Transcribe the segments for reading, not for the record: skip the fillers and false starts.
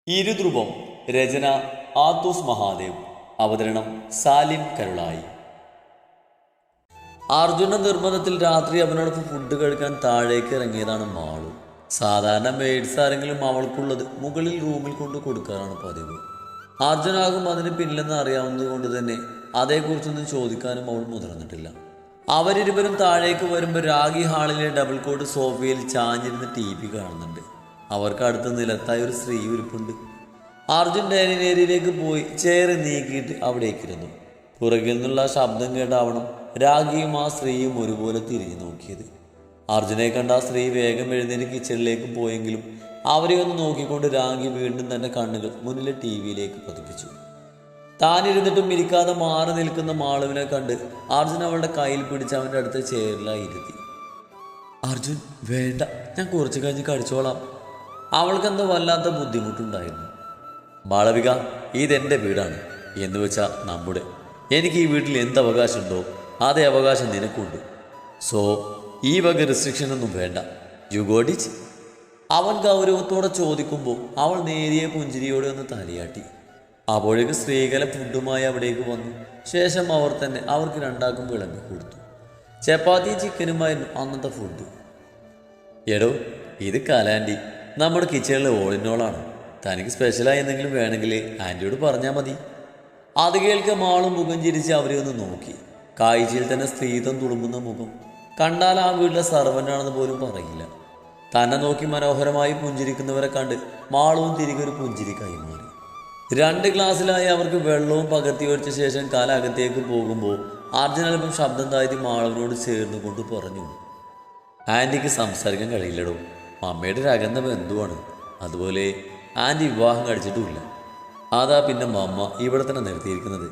ഇരുധ്രുവം. രചന ആത്തൂസ് മഹാദേവ്. അവതരണം സാലിം കരുളായി. അർജുന നിർബന്ധത്തിൽ രാത്രി അവനോടൊപ്പം ഫുഡ് കഴിക്കാൻ താഴേക്ക് ഇറങ്ങിയതാണ് മാളു. സാധാരണ മെയ്ഡ്സ് ആരെങ്കിലും അവൾക്കുള്ളത് മുകളിൽ റൂമിൽ കൊണ്ട് കൊടുക്കാറാണ് പതിവ്. അർജുനാകും അതിന് പിന്നിലെന്ന് അറിയാവുന്നത് കൊണ്ട് തന്നെ അതേക്കുറിച്ചൊന്നും ചോദിക്കാനും അവൾ മുതിർന്നിട്ടില്ല. അവരിരുവരും താഴേക്ക് വരുമ്പോൾ രാഗി ഹാളിലെ ഡബിൾ കോട്ട് സോഫയിൽ ചാഞ്ഞിരുന്ന് TV കാണുന്നുണ്ട്. അവർക്ക് അടുത്ത നിലത്തായി ഒരു സ്ത്രീ ഇരിപ്പുണ്ട്. അർജുൻ ഡൈനിങ് ഏരിയയിലേക്ക് പോയി ചെയർ നീക്കിയിട്ട് അവിടേക്കിരുന്നു. പുറകിൽ നിന്നുള്ള ശബ്ദം കേട്ടാവണം രാഗിയും ആ സ്ത്രീയും ഒരുപോലെ തിരിഞ്ഞു നോക്കിയത്. അർജുനെ കണ്ട ആ സ്ത്രീ വേഗം എഴുന്നേറ്റ് കിച്ചണിലേക്ക് പോയെങ്കിലും അവരെ ഒന്ന് നോക്കിക്കൊണ്ട് രാഗി വീണ്ടും തന്റെ കണ്ണുകൾ മുന്നിലെ TVയിലേക്ക് പതിപ്പിച്ചു. താനിരുന്നിട്ടും ഇരിക്കാതെ മാറി നിൽക്കുന്ന മാളുവിനെ കണ്ട് അർജുൻ അവളുടെ കയ്യിൽ പിടിച്ച് അവൻ്റെ അടുത്ത ചെയറിലായി ഇരുത്തി. അർജുൻ, വേണ്ട, ഞാൻ കുറച്ച് കഴിഞ്ഞ് കഴിച്ചോളാം. അവൾക്കെന്തോ വല്ലാത്ത ബുദ്ധിമുട്ടുണ്ടായിരുന്നു. മാളവിക, ഇതെൻ്റെ വീടാണ്, എന്ന് വെച്ചാൽ നമ്മുടെ. എനിക്ക് ഈ വീട്ടിൽ എന്ത് അവകാശമുണ്ടോ അതേ അവകാശം നിനക്കുണ്ട്. സോ ഈ വക റെസ്ട്രിക്ഷനൊന്നും വേണ്ട. You got it? അവൻ ഗൗരവത്തോടെ ചോദിക്കുമ്പോൾ അവൾ നേരിയ പുഞ്ചിരിയോടെ ഒന്ന് തലയാട്ടി. അപ്പോഴേക്ക് സ്ത്രീകല ഫുഡുമായി അവിടേക്ക് വന്നു. ശേഷം അവർ തന്നെ അവർക്ക് രണ്ടാക്കും വിളമ്പി കൊടുത്തു. ചപ്പാത്തിയും ചിക്കനുമായിരുന്നു അന്നത്തെ ഫുഡ്. എടോ, ഇത് കലാൻറ്റി, നമ്മുടെ കിച്ചണിലെ ഓളിനോളാണ്. തനിക്ക് സ്പെഷ്യലായി എന്തെങ്കിലും വേണമെങ്കിൽ ആൻറ്റിയോട് പറഞ്ഞാൽ മതി. അത് കേൾക്കെ മാളും മുഖം ചിരിച്ച് അവരെ ഒന്ന് നോക്കി. കാഴ്ചയിൽ തന്നെ സ്ത്രീത്വം തുളുമ്പുന്ന മുഖം കണ്ടാൽ ആ വീട്ടിലെ സർവൻ്റാണെന്ന് പോലും പറയില്ല. തന്നെ നോക്കി മനോഹരമായി പുഞ്ചിരിക്കുന്നവരെ കണ്ട് മാളവും തിരികെ ഒരു പുഞ്ചിരി കൈമാറി. 2 ഗ്ലാസ്സിലായി അവർക്ക് വെള്ളവും പകർത്തി ഒഴിച്ച ശേഷം കാല അകത്തേക്ക് പോകുമ്പോൾ അർജുൻ അല്പം ശബ്ദം താഴ്ത്തി മാളവിനോട് ചേർന്ന് കൊണ്ട് പറഞ്ഞു, ആൻറ്റിക്ക് സംസാരിക്കാൻ കഴിയില്ലടോ. മമ്മയുടെ ഒരു അകന്ന ബന്ധുവാണ്. അതുപോലെ ആൻറ്റി വിവാഹം കഴിച്ചിട്ടുമില്ല. അതാ പിന്നെ മമ്മ ഇവിടെ തന്നെ നിർത്തിയിരിക്കുന്നത്.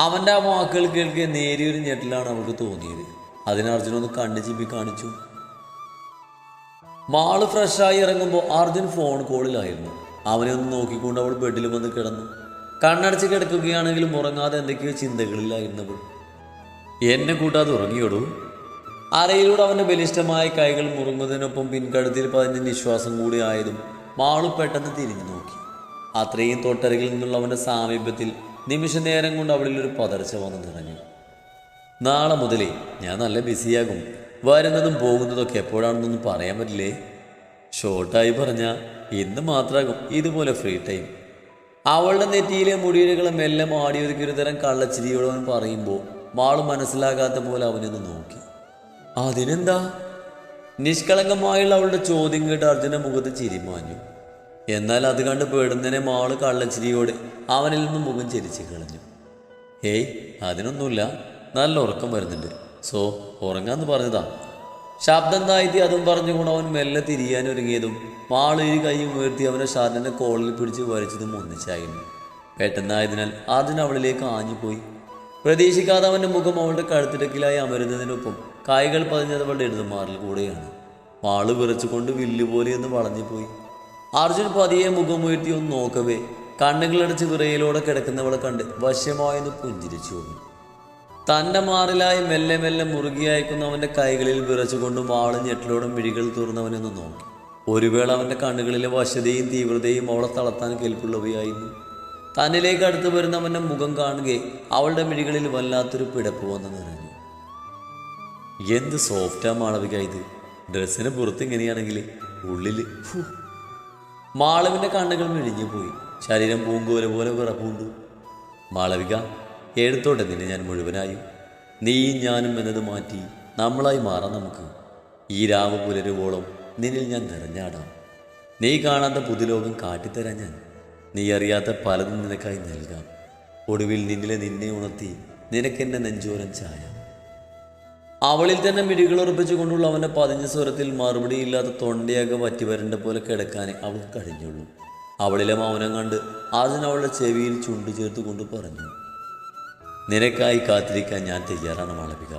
അവൻ്റെ ആ വാക്കുകൾ കേൾക്കെ നേരിയൊരു ഞെട്ടിലാണ് അവൾക്ക് തോന്നിയത്. അതിന് അർജുനൊന്ന് കണ്ണു ചിപ്പി കാണിച്ചു. മാള് ഫ്രഷായി ഇറങ്ങുമ്പോൾ അർജുൻ ഫോൺ കോളിലായിരുന്നു. അവനെ ഒന്ന് നോക്കിക്കൊണ്ട് അവൾ ബെഡിൽ വന്ന് കിടന്നു. കണ്ണടച്ച് കിടക്കുകയാണെങ്കിലും ഉറങ്ങാതെ എന്തൊക്കെയോ ചിന്തകളിലായിരുന്നവൾ. എന്നെ കൂട്ടാതെ ഉറങ്ങിയോടൂ. അരയിലൂടെ അവൻ്റെ ബലിഷ്ഠമായ കൈകൾ മുറുങ്ങുന്നതിനൊപ്പം പിൻകഴുത്തിൽ പതിഞ്ഞ നിശ്വാസം കൂടി ആയതും മാളു പെട്ടെന്ന് തിരിഞ്ഞു നോക്കി. അത്രയും തൊട്ടരികിൽ നിന്നുള്ള അവൻ്റെ സാമീപ്യത്തിൽ നിമിഷ നേരം കൊണ്ട് അവളിലൊരു പതർച്ച വന്ന് നിറഞ്ഞു. നാളെ മുതലേ ഞാൻ നല്ല ബിസിയാകും. വരുന്നതും പോകുന്നതൊക്കെ എപ്പോഴാണെന്നൊന്നും പറയാൻ പറ്റില്ലേ. ഷോർട്ടായി പറഞ്ഞാൽ ഇന്ന് മാത്രമാകും ഇതുപോലെ ഫ്രീ ടൈം. അവളുടെ നെറ്റിയിലെ മുടിയിഴകളെ മെല്ലെ മാടിയൊരുക്കി ഒരു തരം കള്ളച്ചിരിയോട് അവൻ പറയുമ്പോൾ മാള് മനസ്സിലാകാത്ത പോലെ അവനൊന്ന് നോക്കി. അതിനെന്താ? നിഷ്കളങ്കമായുള്ള അവളുടെ ചോദ്യം കേട്ട് അർജുന മുഖത്ത് ചിരിമാഞ്ഞു. എന്നാൽ അത് കണ്ട് പേടുന്നതിനെ മാള് കള്ളച്ചിരിയോടെ അവനിൽ നിന്നും മുഖം ചിരിച്ചു കളഞ്ഞു. ഏയ്, അതിനൊന്നുമില്ല, നല്ല ഉറക്കം വരുന്നുണ്ട്. സോ ഉറങ്ങാന്ന് പറഞ്ഞതാ. ശബ്ദം താഴ്ത്തി അതും പറഞ്ഞുകൊണ്ട് അവൻ മെല്ലെ തിരിയാനൊരുങ്ങിയതും മാള് ഇരു കൈയും ഉയർത്തി അവൻ്റെ ഷർട്ടിൻ്റെ കോളിൽ പിടിച്ച് വലിച്ചതും ഒന്നിച്ചായിരുന്നു. പെട്ടെന്നായതിനാൽ അർജുൻ അവളിലേക്ക് ആഞ്ഞുപോയി. പ്രതീക്ഷിക്കാതെ അവൻ്റെ മുഖം അവളുടെ കഴുത്തിടക്കിലായി അമരുന്നതിനൊപ്പം കൈകൾ പതിഞ്ഞത് അവളുടെ ഇടതുമാറിൽ കൂടെയാണ്. മാള് വിറച്ചുകൊണ്ട് വില്ലുപോലെ ഒന്ന് വളഞ്ഞുപോയി. അർജുൻ പതിയെ മുഖമുയർത്തി ഒന്ന് നോക്കവേ കണ്ണുകളടച്ച് വിറയിലൂടെ കിടക്കുന്നവളെ കണ്ട് വശ്യമായെന്ന് പുഞ്ചിരിച്ചു വന്നു. തൻ്റെ മാറിലായി മെല്ലെ മെല്ലെ മുറുകി അയക്കുന്ന അവൻ്റെ കൈകളിൽ വിറച്ചുകൊണ്ട് മാള് ഞെട്ടിലോടെ മിഴികൾ തുറന്നവനൊന്ന് നോക്കി. ഒരു വേള അവൻ്റെ കണ്ണുകളിലെ വശ്യതയും തീവ്രതയും അവളെ തളർത്താൻ കേൾപ്പുള്ളവയായിരുന്നു. തന്നിലേക്ക് അടുത്ത് വരുന്നവൻ്റെ മുഖം കാണുകയെ അവളുടെ മിഴികളിൽ വല്ലാത്തൊരു പിടപ്പ് വന്ന് നിറഞ്ഞു. എന്ത് സോഫ്റ്റാ മാളവിക ഇത്. ഡ്രസ്സിന് പുറത്ത് ഇങ്ങനെയാണെങ്കിൽ ഉള്ളിൽ. മാളവിൻ്റെ കണ്ണുകൾ മിഴിഞ്ഞു പോയി. ശരീരം പൂങ്കോല പോലെ വിറപ്പുണ്ടു. മാളവിക, എടുത്തോട്ടെ നിന്നെ ഞാൻ മുഴുവനായും. നീയും ഞാനും എന്നത് മാറ്റി നമ്മളായി മാറാം നമുക്ക്. ഈ രാവ് പുലരുവോളം നിന്നിൽ ഞാൻ നിറഞ്ഞാടാം. നീ കാണാത്ത പുതുലോകം കാട്ടിത്തരാൻ ഞാൻ. നീ അറിയാത്ത പലതും നിനക്കായി നൽകാം. ഒടുവിൽ നിന്നെ ഉണർത്തി നിനക്കെൻ്റെ നെഞ്ചോരം ചായ. അവളിൽ തന്നെ മിഴികൾ ഉറപ്പിച്ചുകൊണ്ടുള്ള അവൻ്റെ പതിഞ്ഞ സ്വരത്തിൽ മറുപടിയില്ലാത്ത തൊണ്ടയാകെ വറ്റി വരണ്ട പോലെ കിടക്കാനേ അവൾക്ക് കഴിഞ്ഞുള്ളൂ. അവളിലെ മൗനം കണ്ട് അർജുൻ അവളുടെ ചെവിയിൽ ചുണ്ടു ചേർത്ത് കൊണ്ട് പറഞ്ഞു, നിനക്കായി കാത്തിരിക്കാൻ ഞാൻ തയ്യാറാണ് മാളവിക.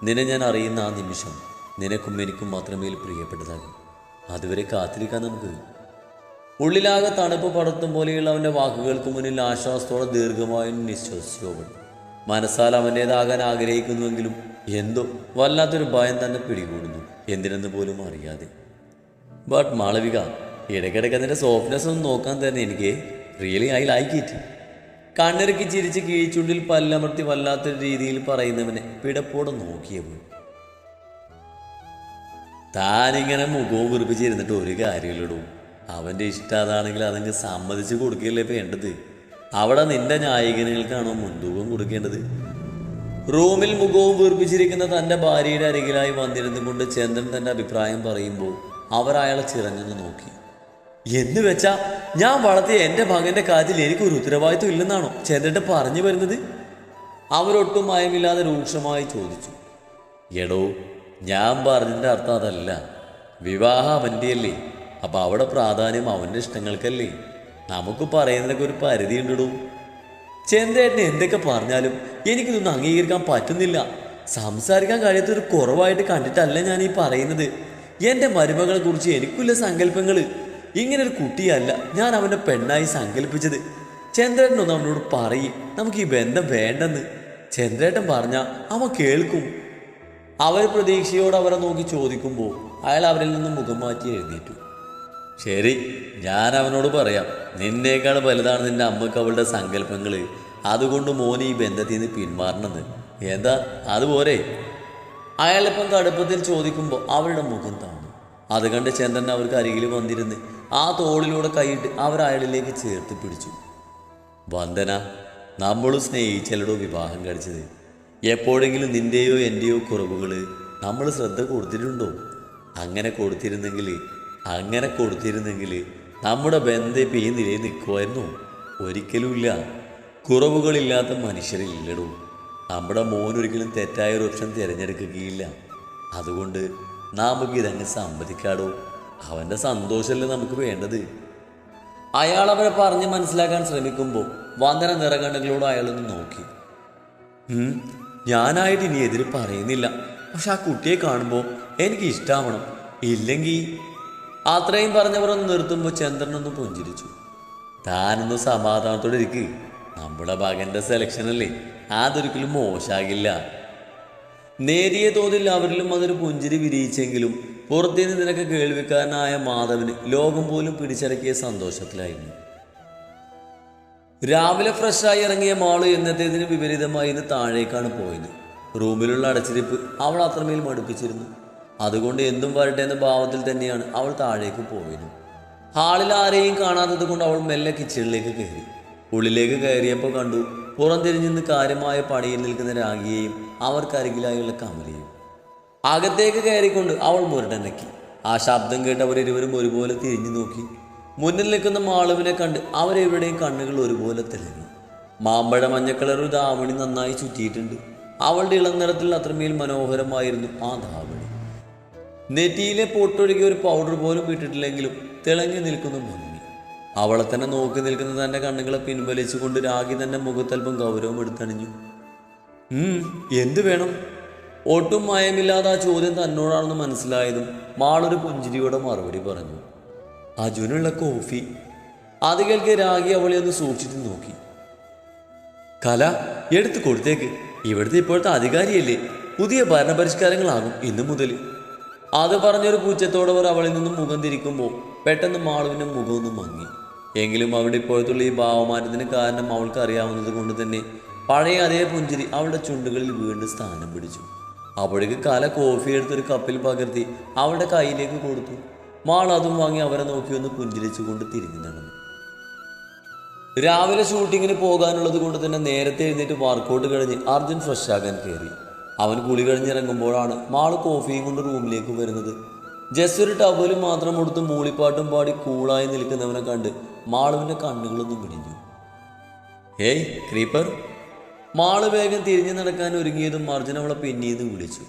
നിന്നെ ഞാൻ അറിയുന്ന ആ നിമിഷം നിനക്കും എനിക്കും മാത്രമേ പ്രിയപ്പെട്ടതാകും. അതുവരെ കാത്തിരിക്കാൻ നമുക്ക്. ഉള്ളിലാകെ തണുപ്പ് പടർത്തും പോലെയുള്ള അവൻ്റെ വാക്കുകൾക്ക് മുന്നിൽ ആശ്വാസത്തോടെ ദീർഘമായും നിശ്വസിച്ചു അവൾ. മനസ്സാൽ അവൻ്റേതാകാൻ ആഗ്രഹിക്കുന്നുവെങ്കിലും എന്തോ വല്ലാത്തൊരു ഭയം തന്നെ പിടികൂടുന്നു, എന്തിനെന്ന് പോലും അറിയാതെ. ബട്ട് മാളവിക, ഇടയ്ക്കിടയ്ക്ക് അതിൻ്റെ സോഫ്റ്റ്നെസ് ഒന്ന് നോക്കാൻ തന്നെ എനിക്ക് റിയലി ഐ ലൈക്ക് ഇറ്റ്. കണ്ണിറുക്കി ചിരിച്ച് കീഴ്ച്ചുണ്ടിൽ പല്ലമർത്തി വല്ലാത്തൊരു രീതിയിൽ പറയുന്നവനെ പിടപ്പോടെ നോക്കിയപ്പോൾ താനിങ്ങനെ മുഖവും വീർപ്പിച്ചിരുന്നിട്ട് ഒരു കാര്യമില്ലടൂ. അവൻ്റെ ഇഷ്ടം അതാണെങ്കിൽ അതങ്ങ് സമ്മതിച്ച് കൊടുക്കുകയല്ലേ വേണ്ടത്. അവിടെ നിന്റെ ന്യായീകരണങ്ങൾക്കാണോ മുൻതൂക്കം കൊടുക്കേണ്ടത്? റൂമിൽ മുഖവും വീർപ്പിച്ചിരിക്കുന്ന തൻ്റെ ഭാര്യയുടെ അരികിലായി വന്നിരുന്നു കൊണ്ട് ചന്ദ്രൻ തൻ്റെ അഭിപ്രായം പറയുമ്പോൾ അവർ അയാളെ ചിറഞ്ഞെന്ന് നോക്കി. എന്ന് വെച്ചാ ഞാൻ വളർത്തിയ എൻ്റെ മകൻ്റെ കാര്യത്തിൽ എനിക്കൊരു ഉത്തരവാദിത്വം ഇല്ലെന്നാണോ ചന്ദ്രൻ പറഞ്ഞു വരുന്നത്? അവരൊട്ടും മയമില്ലാതെ രൂക്ഷമായി ചോദിച്ചു. എടോ, ഞാൻ പറഞ്ഞതിൻ്റെ അർത്ഥം അതല്ല. വിവാഹം അവൻ്റെയല്ലേ, അപ്പം അവിടെ പ്രാധാന്യം അവൻ്റെ ഇഷ്ടങ്ങൾക്കല്ലേ. നമുക്ക് പറയുന്നതൊക്കെ ഒരു പരിധി ഉണ്ടിടൂ. ചന്ദ്രേട്ടന് എന്തൊക്കെ പറഞ്ഞാലും എനിക്കിതൊന്നും അംഗീകരിക്കാൻ പറ്റുന്നില്ല. സംസാരിക്കാൻ കഴിയാത്തൊരു കുറവായിട്ട് കണ്ടിട്ടല്ല ഞാൻ ഈ പറയുന്നത്. എൻ്റെ മരുമകളെ കുറിച്ച് എനിക്കില്ല സങ്കല്പങ്ങൾ. ഇങ്ങനൊരു കുട്ടിയല്ല ഞാൻ അവൻ്റെ പെണ്ണായി സങ്കല്പിച്ചത്. ചന്ദ്രേട്ടനൊന്നും അവനോട് പറയും നമുക്ക് ഈ ബന്ധം വേണ്ടെന്ന്. ചന്ദ്രേട്ടൻ പറഞ്ഞാൽ അവൻ കേൾക്കും. അവർ പ്രതീക്ഷയോട് അവരെ നോക്കി ചോദിക്കുമ്പോൾ അയാൾ അവരിൽ നിന്നും മുഖം മാറ്റി എഴുന്നേറ്റു. ശരി, ഞാൻ അവനോട് പറയാം. നിന്നേക്കാൾ വലുതാണ് നിന്റെ അമ്മക്ക് അവളുടെ സങ്കല്പങ്ങൾ. അതുകൊണ്ട് മോനെ ഈ ബന്ധത്തിൽ നിന്ന് പിന്മാറണമെന്ന്. എന്താ അതുപോലെ? അയാളിപ്പം കടുപ്പത്തിൽ ചോദിക്കുമ്പോൾ അവരുടെ മുഖം താണു. അത് കണ്ട് ചന്ദ്രൻ അവർക്ക് അരികിൽ വന്നിരുന്ന് ആ തോളിലൂടെ കൈയിട്ട് അവർ അയാളിലേക്ക് ചേർത്ത് പിടിച്ചു. വന്ദന, നമ്മളും സ്നേഹിച്ചല്ലടോ വിവാഹം കഴിച്ചത്. എപ്പോഴെങ്കിലും നിൻ്റെയോ എൻ്റെയോ കുറവുകൾ നമ്മൾ ശ്രദ്ധ കൊടുത്തിട്ടുണ്ടോ? അങ്ങനെ കൊടുത്തിരുന്നെങ്കിൽ നമ്മുടെ ബന്ധം ഇപ്പം ഈ നിലയിൽ നിൽക്കുമായിരുന്നു? ഒരിക്കലുമില്ല. കുറവുകളില്ലാത്ത മനുഷ്യരില്ലടോ. നമ്മുടെ മോനൊരിക്കലും തെറ്റായൊരു ഓപ്ഷൻ തിരഞ്ഞെടുക്കുകയില്ല. അതുകൊണ്ട് നമുക്കിതങ്ങ് സമ്മതിക്കാടോ. അവൻ്റെ സന്തോഷമല്ലേ നമുക്ക് വേണ്ടത്. അയാൾ അവരെ പറഞ്ഞ് മനസ്സിലാക്കാൻ ശ്രമിക്കുമ്പോൾ വന്ദന നിറകണ്ണുകളോട് അയാളൊന്ന് നോക്കി. ഞാനായിട്ട് ഇനി എതിര് പറയുന്നില്ല. പക്ഷെ ആ കുട്ടിയെ കാണുമ്പോൾ എനിക്ക് ഇഷ്ടമാവണം. ഇല്ലെങ്കിൽ അത്രയും പറഞ്ഞവർ ഒന്ന് നിർത്തുമ്പോൾ ചന്ദ്രനൊന്ന് പുഞ്ചിരിച്ചു. താനൊന്ന് സമാധാനത്തോടെ ഇരിക്ക്. നമ്മുടെ മകൻ്റെ സെലക്ഷനല്ലേ, അതൊരിക്കലും മോശമാകില്ല. നേരിയ തോതിൽ അവരിലും അതൊരു പുഞ്ചിരി വിരിയിച്ചെങ്കിലും പുറത്തുനിന്ന് നിനക്ക് കേൾവിക്കാരനായ മാധവന് ലോകം പോലും പിടിച്ചടക്കിയ സന്തോഷത്തിലായിരുന്നു. രാവിലെ ഫ്രഷായി ഇറങ്ങിയ മാളു എന്നത്തേതിന് വിപരീതമായി ഇന്ന് താഴേക്കാണ് പോയത്. റൂമിലുള്ള അടച്ചിരിപ്പ് അവൾ അത്രമേൽ മടുപ്പിച്ചിരുന്നു. അതുകൊണ്ട് എന്തും വരട്ടെ എന്ന ഭാവത്തിൽ തന്നെയാണ് അവൾ താഴേക്ക് പോയത്. ഹാളിൽ ആരെയും കാണാത്തത് കൊണ്ട് അവൾ മെല്ലെ കിച്ചണിലേക്ക് കയറി. ഉള്ളിലേക്ക് കയറിയപ്പോൾ കണ്ടു പുറംതിരിഞ്ഞിന്ന് കാര്യമായ പണിയിൽ നിൽക്കുന്ന രാഗിയെയും അവർക്കരികിലായുള്ള കമലയും. അകത്തേക്ക് കയറിക്കൊണ്ട് അവൾ മുരടനക്കി. ആ ശബ്ദം കേട്ട് അവരിരുവരും ഒരുപോലെ തിരിഞ്ഞു നോക്കി. മുന്നിൽ നിൽക്കുന്ന മാളുവിനെ കണ്ട് അവരെവിടെയും കണ്ണുകൾ ഒരുപോലെ തിളങ്ങി. മാമ്പഴ മഞ്ഞക്കളർ ധാവണി നന്നായി ചുറ്റിയിട്ടുണ്ട്. അവളുടെ ഇളം നിറത്തിൽ അത്രമേൽ മനോഹരമായിരുന്നു ആ ധാവണി. നെറ്റിയിലെ പൊട്ടൊഴുകിയ ഒരു പൗഡർ പോലും ഇട്ടിട്ടില്ലെങ്കിലും തിളങ്ങി നിൽക്കുന്ന ഭംഗി. അവളെ തന്നെ നോക്കി നിൽക്കുന്ന തൻ്റെ കണ്ണുകളെ പിൻവലിച്ചുകൊണ്ട് രാഗി തൻ്റെ മുഖത്തൽപ്പം ഗൗരവം എടുത്തണിഞ്ഞു. എന്തു വേണം? ഒട്ടും മയമില്ലാതെ ആ ചോദ്യം തന്നോടാണെന്ന് മനസ്സിലായതും മാളൊരു പുഞ്ചിരിയോടെ മറുപടി പറഞ്ഞു. അജുനുള്ള കോഫി. അത് കേൾക്കെ രാഗി അവളെ ഒന്ന് സൂക്ഷിച്ചു നോക്കി. കല എടുത്തു കൊടുത്തേക്ക്. ഇവിടുത്തെ ഇപ്പോഴത്തെ അധികാരിയല്ലേ, പുതിയ ഭരണപരിഷ്കാരങ്ങളാകും ഇന്നു മുതൽ. അത് പറഞ്ഞൊരു പൂച്ചത്തോടവർ അവളിൽ നിന്നും മുഖം തിരിക്കുമ്പോൾ പെട്ടെന്ന് മാളുവിൻ്റെ മുഖമൊന്നും മങ്ങി. എങ്കിലും അവിടെ ഇപ്പോഴത്തുള്ള ഈ ഭാവമാറ്റത്തിന് കാരണം അവൾക്ക് അറിയാവുന്നത് കൊണ്ട് തന്നെ പഴയ അതേ പുഞ്ചിരി അവളുടെ ചുണ്ടുകളിൽ വീണ്ടും സ്ഥാനം പിടിച്ചു. അപ്പോഴേക്ക് കല കോഫി എടുത്തൊരു കപ്പിൽ പകർത്തി അവളുടെ കയ്യിലേക്ക് കൊടുത്തു. മാൾ അതും വാങ്ങി അവരെ നോക്കി ഒന്ന് പുഞ്ചിരിച്ചുകൊണ്ട് തിരിഞ്ഞു നടന്നു. രാവിലെ ഷൂട്ടിങ്ങിന് പോകാനുള്ളത് കൊണ്ട് തന്നെ നേരത്തെ എഴുന്നേറ്റ് വർക്കൗട്ട് കഴിഞ്ഞ് അർജുൻ ഫ്രഷ് ആകാൻ കയറി. അവൻ കുളി കഴിഞ്ഞിറങ്ങുമ്പോഴാണ് മാള് കോഫിയും കൊണ്ട് റൂമിലേക്ക് വരുന്നത്. ജസ്റ്റ് ഒരു ടവലും മാത്രം കൊടുത്ത് മൂളിപ്പാട്ടും പാടി കൂളായി നിൽക്കുന്നവനെ കണ്ട് മാളുവിൻ്റെ കണ്ണുകളൊന്നും പിടിഞ്ഞു. Hey creeper. മാള് വേഗം തിരിഞ്ഞു നടക്കാൻ ഒരുങ്ങിയതും അർജുൻ അവളെ പിന്നീന്ന് വിളിച്ചു.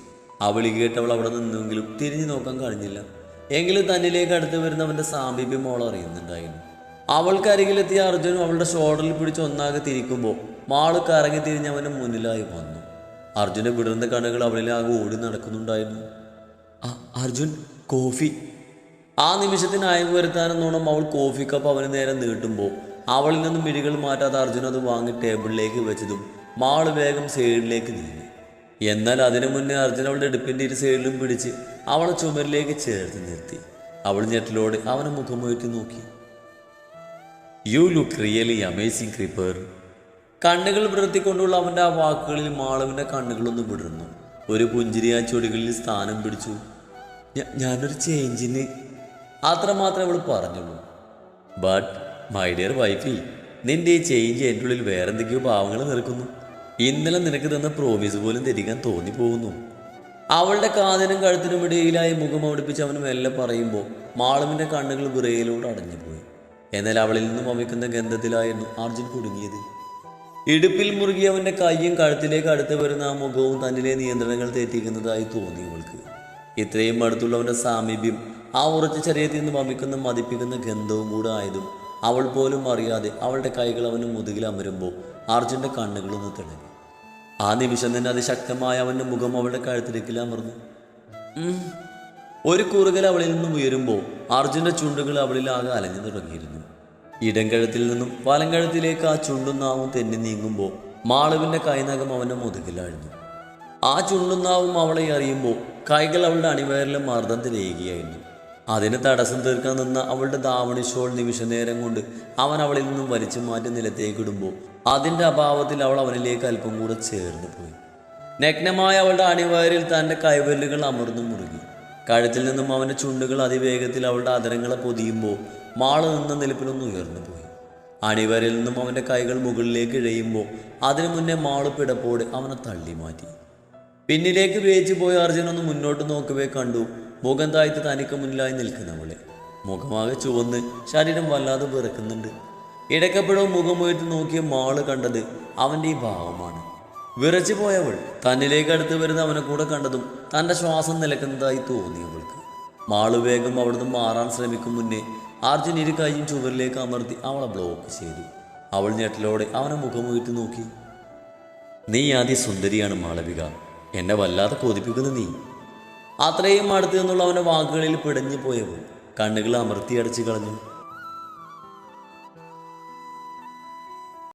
ആ വിളി കേട്ടവൾ അവിടെ നിന്നെങ്കിലും തിരിഞ്ഞു നോക്കാൻ കഴിഞ്ഞില്ല. എങ്കിലും തന്നിലേക്ക് അടുത്ത് വരുന്നവൻ്റെ സാമീപ്യം അവൾ അറിയുന്നുണ്ടായിരുന്നു. അവൾക്കരികിലെത്തിയ അർജുനും അവളുടെ ഷോൾഡറിൽ പിടിച്ച് ഒന്നാകെ തിരിക്കുമ്പോൾ മാള് കറങ്ങി തിരിഞ്ഞ് അവൻ്റെ മുന്നിലായി വന്നു. അർജുനെ വിടർന്ന കണ്ണുകൾ അവളിലാകെ ഓടി നടക്കുന്നുണ്ടായിരുന്നു. അർജുൻ കോഫി. ആ നിമിഷത്തിന് അയവ് വരുത്താനെന്നോണം അവൾ കോഫി കപ്പ് അവന് നേരെ നീട്ടുമ്പോൾ അവളിൽ നിന്നും മിഴികൾ മാറ്റാതെ അർജുൻ അത് വാങ്ങി ടേബിളിലേക്ക് വെച്ചതും മാള് വേഗം സൈഡിലേക്ക് നീങ്ങി. എന്നാൽ അതിനു മുന്നേ അർജുൻ അവളുടെ ഇടുപ്പിൻ്റെ ഇരു സൈഡിലും പിടിച്ച് അവളെ ചുമരിലേക്ക് ചേർത്ത് നിർത്തി. അവൾ ഞെട്ടലോടെ അവനെ മുഖമുയർത്തി നോക്കി. You look really amazing creeper. കണ്ണുകൾ വിടർത്തിക്കൊണ്ടുള്ള അവൻ്റെ ആ വാക്കുകളിൽ മാളവിൻ്റെ കണ്ണുകളൊന്ന് വിടർന്നു. ഒരു പുഞ്ചിരി ആ ചൊടികളിൽ സ്ഥാനം പിടിച്ചു. ഞാനൊരു ചേഞ്ചിന് അത്രമാത്രം അവൾ പറഞ്ഞുള്ളൂ. ബട്ട് മൈ ഡിയർ വൈഫി, നിന്റെ ഈ ചേഞ്ച് എൻ്റെ ഉള്ളിൽ വേറെന്തൊക്കെയോ ഭാവങ്ങൾ നിൽക്കുന്നു. ഇന്നലെ നിനക്ക് തന്ന പ്രോമിസ് പോലും തെറ്റിക്കാൻ തോന്നിപ്പോകുന്നു. അവളുടെ കാതിനും കഴുത്തിനും ഇടയിലായി മുഖം അവടിപ്പിച്ച് അവന് മെല്ലെ പറയുമ്പോൾ മാളവിൻ്റെ കണ്ണുകൾ വിറയിലൂടെ അടഞ്ഞുപോയി. എന്നാൽ അവളിൽ നിന്നും വമിക്കുന്ന ഗന്ധത്തിലായിരുന്നു അർജുൻ കുടുങ്ങിയത്. ഇടുപ്പിൽ മുറുകി അവൻ്റെ കയ്യും കഴുത്തിലേക്ക് അടുത്ത് വരുന്ന ആ മുഖവും തന്നിലെ നിയന്ത്രണങ്ങൾ തെറ്റിക്കുന്നതായി തോന്നി അവൾക്ക്. ഇത്രയും അടുത്തുള്ളവൻ്റെ സാമീപ്യം, ആ ഉറച്ച ശരീരത്തിൽ നിന്ന് വമിക്കുന്ന മതിപ്പിക്കുന്ന ഗന്ധവും കൂടെ ആയതും അവൾ പോലും അറിയാതെ അവളുടെ കൈകൾ അവന് മുതുകിൽ അമരുമ്പോൾ അർജുൻ്റെ കണ്ണുകളൊന്ന് തിളങ്ങി. ആ നിമിഷം തന്നെ അതിശക്തമായ അവൻ്റെ മുഖം അവളുടെ കഴുത്തിലേക്ക് അമർന്നു. ഒരു കുറുകൽ അവളിൽ നിന്നും ഉയരുമ്പോൾ അർജുൻ്റെ ചുണ്ടുകൾ അവളിലാകെ അലഞ്ഞു തുടങ്ങിയിരുന്നു. ഇടം കഴുത്തിൽ നിന്നും വലം കഴുത്തിലേക്ക് ആ ചുണ്ടും നാവും തെന്നി നീങ്ങുമ്പോൾ മാളവിൻ്റെ കൈനകം അവൻ്റെ മുതുകിലായിരുന്നു. ആ ചുണ്ടും നാവും അവളെ അറിയുമ്പോൾ കൈകൾ അവളുടെ അണിവയറിലെ മർദ്ദം തിരയുകയായിരുന്നു. അതിന് തടസ്സം തീർക്കാൻ നിന്ന അവളുടെ ദാവണി ഷോൾ നിമിഷ നേരം കൊണ്ട് അവൻ അവളിൽ നിന്നും വലിച്ചു മാറ്റി നിലത്തേക്കിടുമ്പോൾ അതിൻ്റെ അഭാവത്തിൽ അവൾ അവനിലേക്ക് അല്പം കൂടെ ചേർന്ന് പോയി. നഗ്നമായ അവളുടെ അണിവയറിൽ തൻ്റെ കൈവല്ലുകൾ അമർന്നു മുറുകി. കഴുത്തിൽ നിന്നും അവൻ്റെ ചുണ്ടുകൾ അതിവേഗത്തിൽ അവളുടെ അതരങ്ങളെ പൊതിയുമ്പോൾ മാള് നിന്ന നിലപ്പിലൊന്ന് ഉയർന്നു പോയി. അണിവയറിൽ നിന്നും അവൻ്റെ കൈകൾ മുകളിലേക്ക് ഇഴയുമ്പോൾ അതിനു മുന്നേ മാള് പിടപ്പോടെ അവനെ തള്ളി മാറ്റി. പിന്നിലേക്ക് വേച്ചു പോയ അർജുനൊന്ന് മുന്നോട്ട് നോക്കവേ കണ്ടു മുഖം താഴ്ത്തി തനിക്ക് മുന്നിലായി നിൽക്കുന്നവളെ. മുഖമാകെ ചുവന്ന് ശരീരം വല്ലാതെ വിറക്കുന്നുണ്ട്. ഇടയ്ക്കപ്പോഴും മുഖമുയർത്തി നോക്കിയ മാള് കണ്ടത് അവൻ്റെ ഈ ഭാവമാണ്. വിറച്ചു പോയവൾ തന്നിലേക്ക് അടുത്ത് വരുന്ന അവനെ കൂടെ കണ്ടതും തൻ്റെ ശ്വാസം നിലക്കുന്നതായി തോന്നി അവൾക്ക്. മാള് വേഗം അവിടുന്ന് മാറാൻ ശ്രമിക്കും മുന്നേ അർജുൻ ഇരു കൈയും ചുവരിലേക്ക് അമർത്തി അവളെ ബ്ലോക്ക് ചെയ്തു. അവൾ ഞെട്ടലോടെ അവനെ മുഖമുയർത്തി നോക്കി. നീ അതിസുന്ദരിയാണ് മാളവിക, എന്നെ വല്ലാതെ കൊതിപ്പിക്കുന്ന നീ. അത്രയും അടുത്ത് നിന്നുള്ള അവൻ്റെ വാക്കുകളിൽ പിടഞ്ഞു പോയവൾ കണ്ണുകൾ അമർത്തി അടച്ചു കളഞ്ഞു.